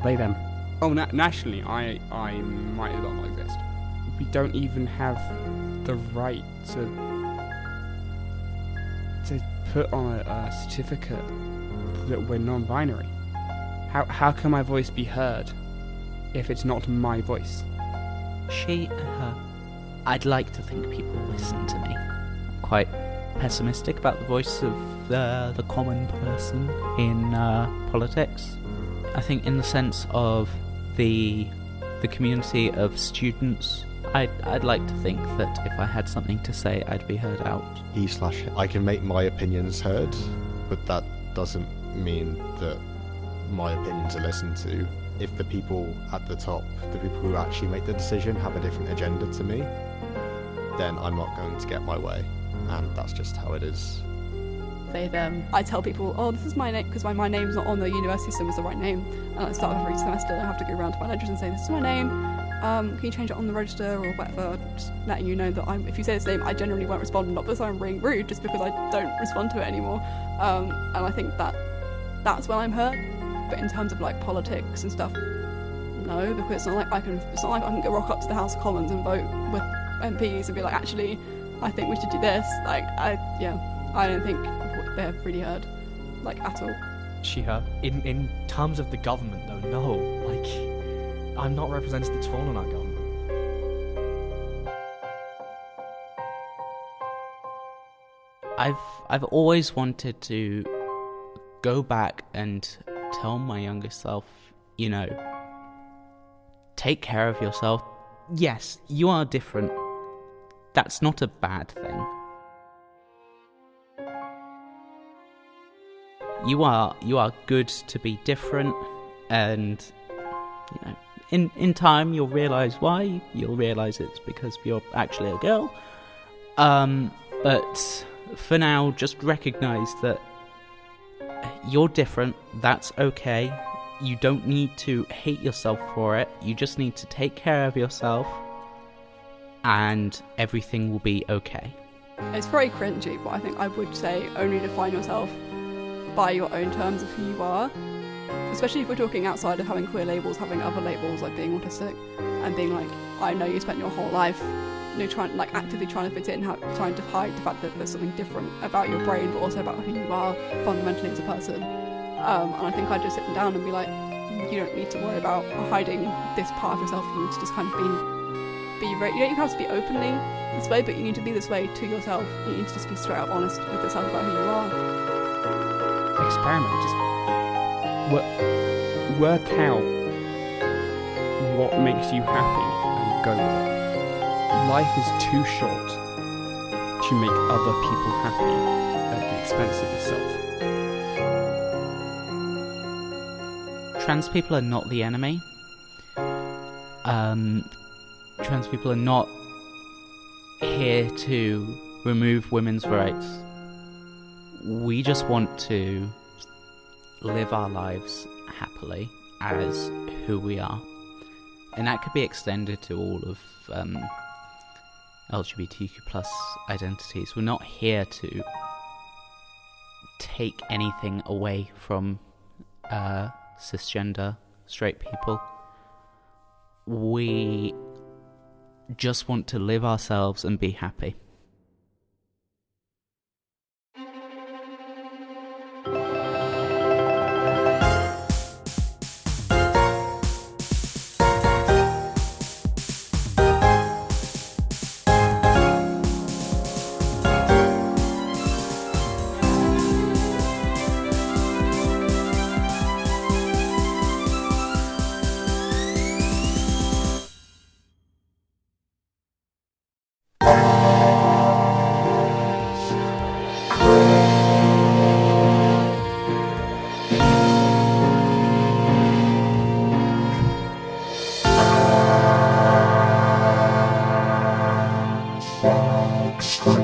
They, them. Oh, nationally, I might as well not exist. We don't even have the right to put on a certificate that we're non-binary. How can my voice be heard if it's not my voice? She, her. I'd like to think people listen to me. I'm quite pessimistic about the voice of the common person in politics. I think in the sense of the community of students, I'd like to think that if I had something to say, I'd be heard out. I can make my opinions heard, but that doesn't mean that my opinions are listened to. If the people at the top, the people who actually make the decision, have a different agenda to me, then I'm not going to get my way, and that's just how it is. They, them. I tell people, oh, this is my name, because my name's not on the university system as the right name. And at the start of every semester, I have to go around to my lecturers and say, this is my name. Can you change it on the register or whatever? Just letting you know that if you say this name, I generally won't respond, not because I'm being rude, just because I don't respond to it anymore. And I think that's when I'm hurt. But in terms of like politics and stuff, no, because it's not like I can go rock up to the House of Commons and vote with MPs and be like, actually, I think we should do this. Like, I don't think they're really heard, like, at all. She, her. In terms of the government, though, no. Like, I'm not represented at all in our government. I've always wanted to go back and tell my younger self, take care of yourself. Yes, you are different. That's not a bad thing. You are good to be different, and in time you'll realise why. You'll realise it's because you're actually a girl. But for now, just recognise that you're different. That's okay. You don't need to hate yourself for it. You just need to take care of yourself, and everything will be okay. It's very cringy, but I think I would say only define yourself by your own terms of who you are, especially if we're talking outside of having queer labels, having other labels like being autistic and being like, I know you spent your whole life actively trying to fit in, trying to hide the fact that there's something different about your brain, but also about who you are fundamentally as a person. And I think I'd just sit them down and be like, you don't need to worry about hiding this part of yourself. You need to just kind of be you don't even have to be openly this way, but you need to be this way to yourself. You need to just be straight up honest with yourself about who you are. Experiment, just work out what makes you happy and go with it. Life is too short to make other people happy at the expense of yourself. Trans people are not the enemy. Trans people are not here to remove women's rights. We just want to live our lives happily as who we are. And that could be extended to all of LGBTQ plus identities. We're not here to take anything away from cisgender straight people. We just want to live ourselves and be happy. Square.